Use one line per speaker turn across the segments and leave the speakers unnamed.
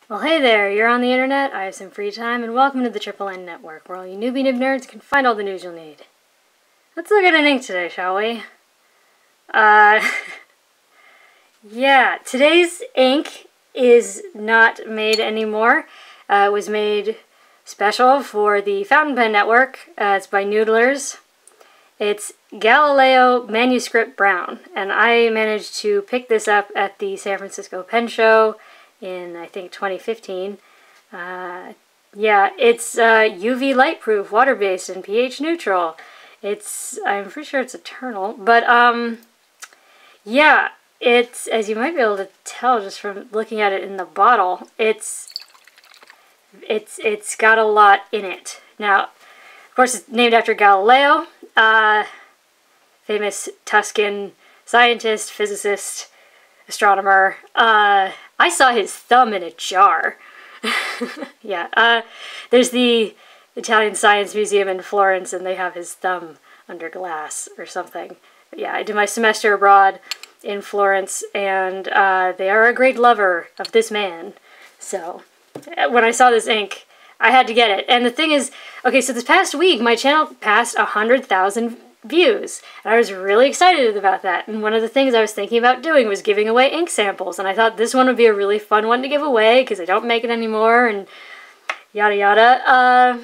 Well, hey there, you're on the internet, I have some free time, and welcome to the Triple N Network, where all you newbie nib nerds can find all the news you'll need. Let's look at an ink today, shall we? Yeah, today's ink is not made anymore. It was made special for the Fountain Pen Network. It's by Noodlers. It's Galileo Manuscript Brown, and I managed to pick this up at the San Francisco Pen Show in, I think, 2015. Yeah, it's UV light proof, water-based, and pH neutral. I'm pretty sure it's eternal, but, yeah, it's, as you might be able to tell just from looking at it in the bottle, it's got a lot in it. Now, of course, it's named after Galileo, famous Tuscan scientist, physicist, astronomer. I saw his thumb in a jar. Yeah, there's the Italian Science Museum in Florence, and they have his thumb under glass or something. But yeah, I did my semester abroad in Florence, and they are a great lover of this man. So when I saw this ink, I had to get it. And the thing is, okay, so this past week, my channel passed 100,000 views, and I was really excited about that. And one of the things I was thinking about doing was giving away ink samples, and I thought this one would be a really fun one to give away because I don't make it anymore, and yada yada.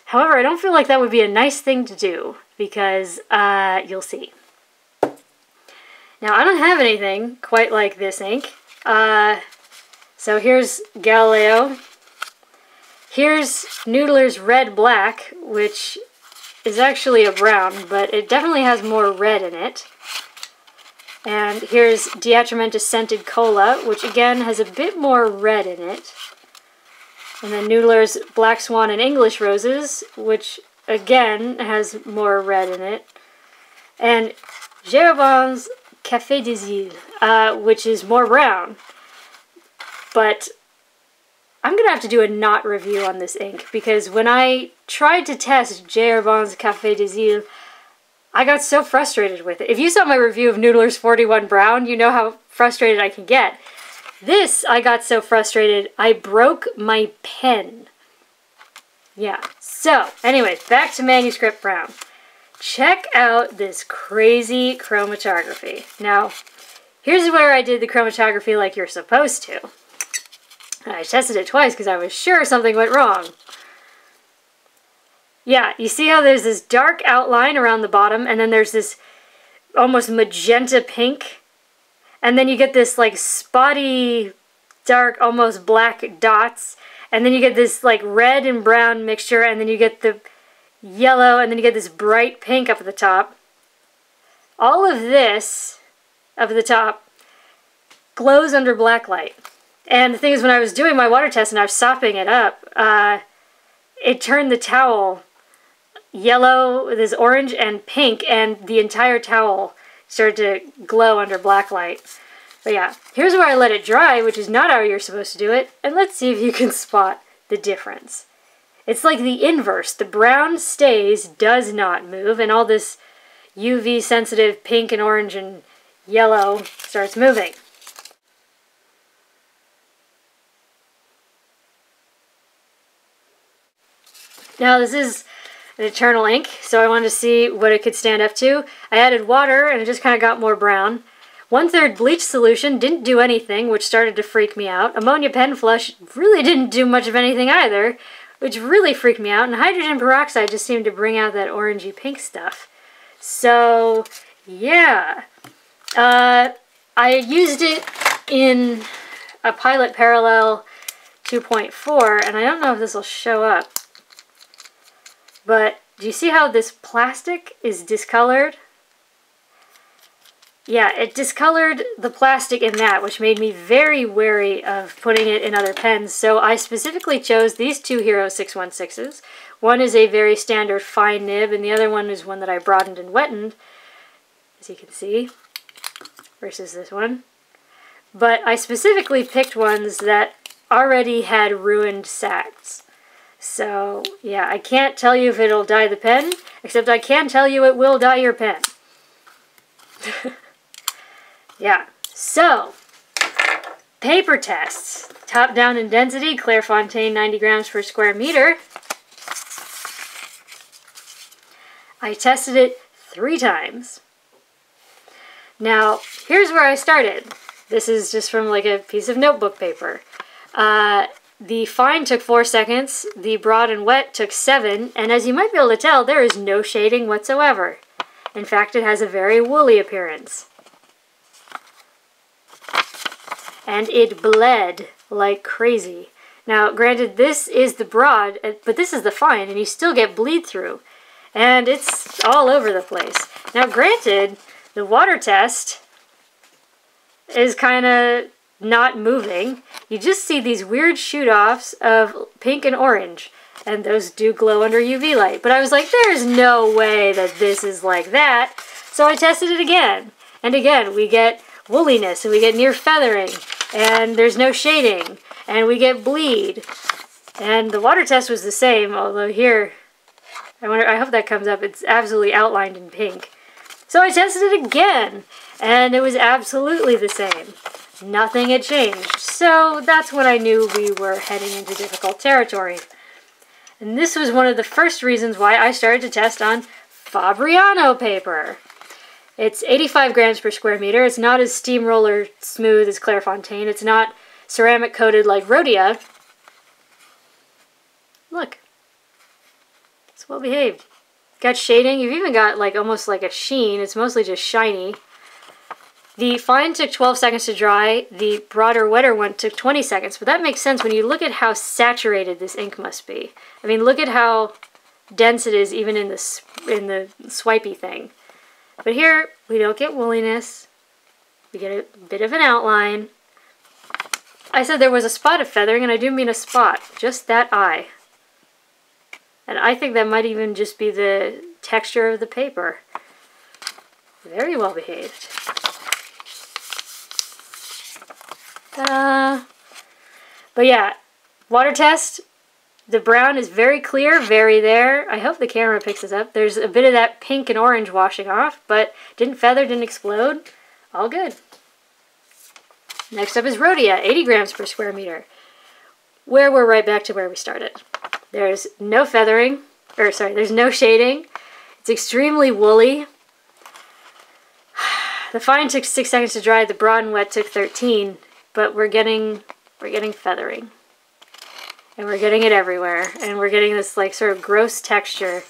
However, I don't feel like that would be a nice thing to do because you'll see. Now, I don't have anything quite like this ink. So here's Galileo. Here's Noodler's Red Black, which is actually a brown, but it definitely has more red in it. And here's Diatramentus Scented Cola, which again has a bit more red in it. And then Noodler's Black Swan and English Roses, which again has more red in it. And Jeroboam's Café des Îles, which is more brown. But I'm going to have to do a not review on this ink, because when I tried to test Jeroboam's Café des Îles, I got so frustrated with it. If you saw my review of Noodler's 41 Brown, you know how frustrated I can get. This, I got so frustrated, I broke my pen. Yeah, so, anyways, back to Manuscript Brown. Check out this crazy chromatography. Now, here's where I did the chromatography like you're supposed to. I tested it twice because I was sure something went wrong. Yeah, you see how there's this dark outline around the bottom, and then there's this almost magenta pink, and then you get this like spotty, dark, almost black dots, and then you get this like red and brown mixture, and then you get the yellow, and then you get this bright pink up at the top. All of this up at the top glows under black light. And the thing is, when I was doing my water test and I was sopping it up, it turned the towel yellow with this orange and pink, and the entire towel started to glow under black light. But yeah, here's where I let it dry, which is not how you're supposed to do it, and let's see if you can spot the difference. It's like the inverse. The brown stays, does not move, and all this UV sensitive pink and orange and yellow starts moving. Now, this is an eternal ink, so I wanted to see what it could stand up to. I added water, and it just kind of got more brown. 1/3 bleach solution didn't do anything, which started to freak me out. Ammonia pen flush really didn't do much of anything either, which really freaked me out. And hydrogen peroxide just seemed to bring out that orangey pink stuff. So, yeah. I used it in a Pilot Parallel 2.4, and I don't know if this will show up. But do you see how this plastic is discolored? Yeah, it discolored the plastic in that, which made me very wary of putting it in other pens. So I specifically chose these two Hero 616s. One is a very standard fine nib, and the other one is one that I broadened and wetted, as you can see, versus this one. But I specifically picked ones that already had ruined sacks. So, yeah, I can't tell you if it'll dye the pen, except I can tell you it will dye your pen. Yeah, so, paper tests. Top down in density, Clairefontaine 90 grams per square meter. I tested it 3 times. Now, here's where I started. This is just from like a piece of notebook paper. The fine took 4 seconds, the broad and wet took 7, and as you might be able to tell, there is no shading whatsoever. In fact, it has a very woolly appearance. And it bled like crazy. Now, granted, this is the broad, but this is the fine, and you still get bleed through. And it's all over the place. Now, granted, the water test is kind of not moving. You just see these weird shoot-offs of pink and orange, and those do glow under UV light. But I was like, there's no way that this is like that. So I tested it again. And again, we get woolliness, and we get near feathering, and there's no shading, and we get bleed. And the water test was the same, although here, I hope that comes up. It's absolutely outlined in pink. So I tested it again, and it was absolutely the same. Nothing had changed. So that's when I knew we were heading into difficult territory. And this was one of the first reasons why I started to test on Fabriano paper. It's 85 grams per square meter. It's not as steamroller smooth as Clairefontaine. It's not ceramic coated like Rhodia. Look. It's well behaved. Got shading. You've even got like almost like a sheen. It's mostly just shiny. The fine took 12 seconds to dry. The broader, wetter one took 20 seconds. But that makes sense when you look at how saturated this ink must be. I mean, look at how dense it is even in the swipey thing. But here, we don't get woolliness. We get a bit of an outline. I said there was a spot of feathering, and I do mean a spot. Just that eye. And I think that might even just be the texture of the paper. Very well behaved. But yeah, water test. The brown is very clear, very there. I hope the camera picks this up. There's a bit of that pink and orange washing off, but didn't feather, didn't explode. All good. Next up is Rhodia, 80 grams per square meter. Where we're right back to where we started. There's no feathering, there's no shading. It's extremely woolly. The fine took 6 seconds to dry, the broad and wet took 13, but we're getting feathering. And we're getting it everywhere, and we're getting this like sort of gross texture.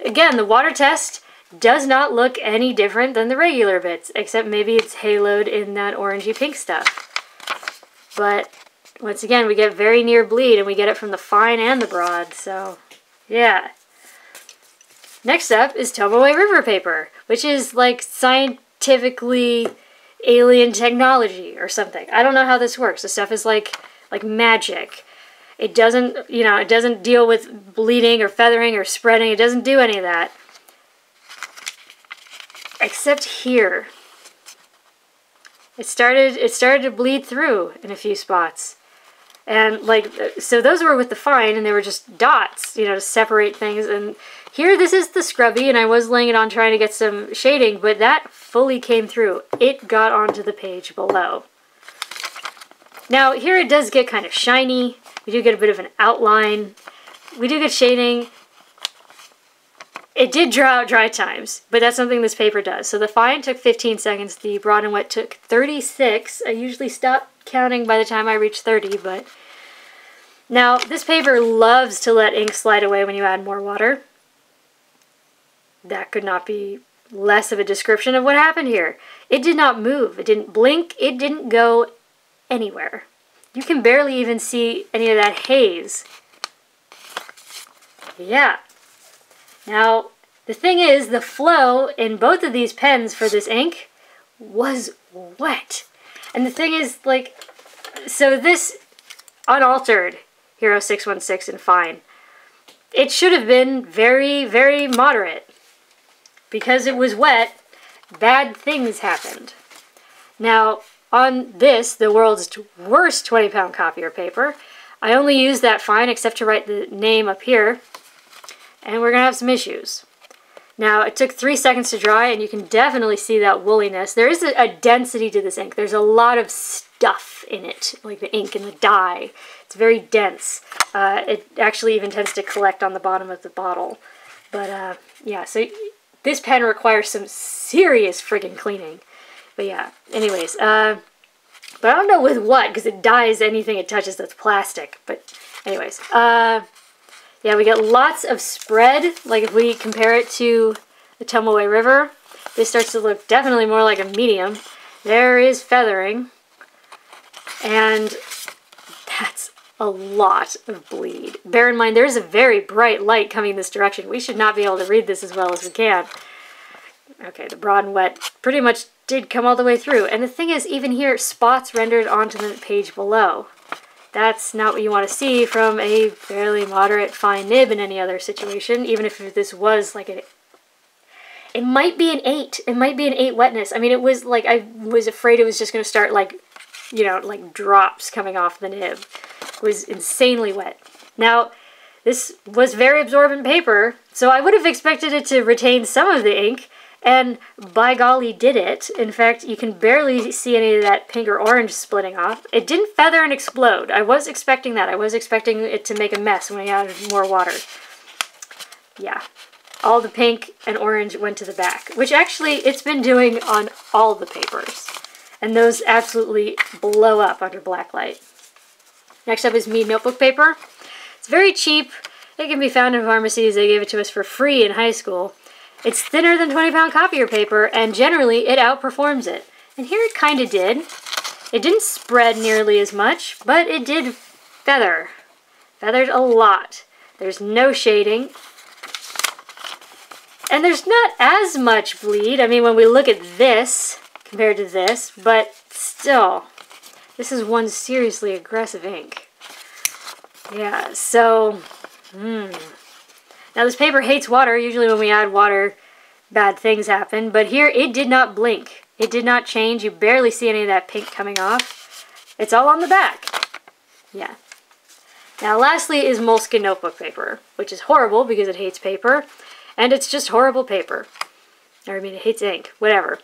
Again, the water test does not look any different than the regular bits, except maybe it's haloed in that orangey pink stuff. But once again, we get very near bleed, and we get it from the fine and the broad, so yeah. Next up is Tomoe River paper, which is like scientifically alien technology or something. I don't know how this works. This stuff is like magic. It doesn't, it doesn't deal with bleeding or feathering or spreading. It doesn't do any of that. Except here. It started to bleed through in a few spots. And so those were with the fine, and they were just dots, to separate things. And here, this is the scrubby, and I was laying it on trying to get some shading, but that fully came through. It got onto the page below. Now, here it does get kind of shiny. We do get a bit of an outline. We do get shading. It did draw out dry times, but that's something this paper does. So the fine took 15 seconds. The broad and wet took 36. I usually stop counting by the time I reach 30, but... Now, this paper loves to let ink slide away when you add more water. That could not be less of a description of what happened here. It did not move. It didn't blink. It didn't go anywhere. You can barely even see any of that haze. Yeah. Now, the thing is, the flow in both of these pens for this ink was wet. And the thing is, so this unaltered Hero 616 in fine, it should have been very, very moderate. Because it was wet, bad things happened. Now, on this, the world's worst 20-pound copier paper, I only used that fine except to write the name up here, and we're going to have some issues. Now, it took 3 seconds to dry, and you can definitely see that woolliness. There is a density to this ink. There's a lot of stuff in it, like the ink and the dye. It's very dense. It actually even tends to collect on the bottom of the bottle. But yeah, so this pen requires some serious friggin' cleaning. But yeah, anyways, but I don't know with what, because it dyes anything it touches that's plastic. But anyways, yeah, we get lots of spread. Like if we compare it to the Tomoe River, this starts to look definitely more like a medium. There is feathering, and that's a lot of bleed. Bear in mind, there's a very bright light coming this direction. We should not be able to read this as well as we can. Okay, the broad and wet pretty much did come all the way through. And the thing is, even here, spots rendered onto the page below. That's not what you want to see from a fairly moderate fine nib in any other situation, even if this was like it might be an 8. It might be an 8 wetness. I mean, it was like, I was afraid it was just going to start like, you know, like drops coming off the nib. It was insanely wet. Now, this was very absorbent paper, so I would have expected it to retain some of the ink, and by golly did it. In fact, you can barely see any of that pink or orange splitting off. It didn't feather and explode. I was expecting that. I was expecting it to make a mess when I added more water. Yeah. All the pink and orange went to the back, which actually it's been doing on all the papers. And those absolutely blow up under black light. Next up is Mead Notebook Paper. It's very cheap. It can be found in pharmacies. They gave it to us for free in high school. It's thinner than 20-pound copier paper, and generally it outperforms it. And here it kind of did. It didn't spread nearly as much, but it did feather. Feathered a lot. There's no shading. And there's not as much bleed. I mean, when we look at this compared to this, but still, this is one seriously aggressive ink. Yeah, so, Now this paper hates water. Usually when we add water, bad things happen. But here, it did not blink. It did not change. You barely see any of that pink coming off. It's all on the back. Yeah. Now lastly is Moleskine notebook paper, which is horrible because it hates paper. And it's just horrible paper. Or I mean, it hates ink. Whatever.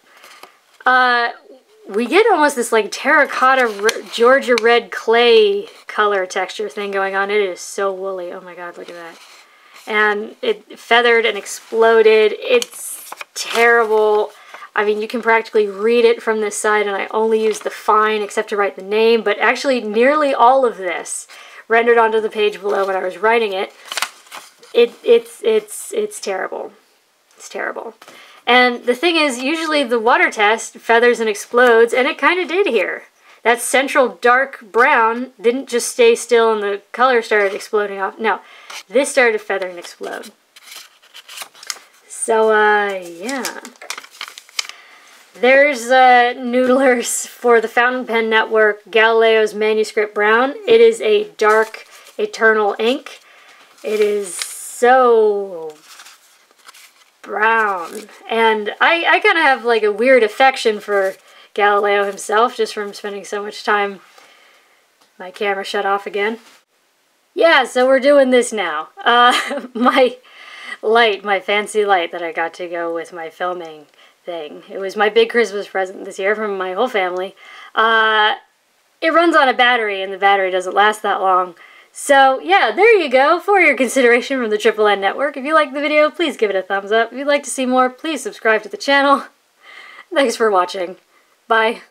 We get almost this like terracotta Georgia red clay color texture thing going on. It is so woolly. Oh my god, look at that. And it feathered and exploded. It's terrible. I mean, you can practically read it from this side, and I only used the fine except to write the name, but actually nearly all of this rendered onto the page below when I was writing it. It's terrible. It's terrible. And the thing is, usually the water test feathers and explodes, and it kind of did here. That central dark brown didn't just stay still and the color started exploding off. No, this started to feather and explode. So, yeah. There's Noodlers for the Fountain Pen Network, Galileo's Manuscript Brown. It is a dark, eternal ink. It is so brown. And I kind of have like a weird affection for Galileo himself, just from spending so much time. My camera shut off again. Yeah, so we're doing this now. My light, my fancy light that I got to go with my filming thing. It was my big Christmas present this year from my whole family. It runs on a battery, and the battery doesn't last that long. So, yeah, there you go, for your consideration from the Triple N Network. If you liked the video, please give it a thumbs up. If you'd like to see more, please subscribe to the channel. Thanks for watching. Bye.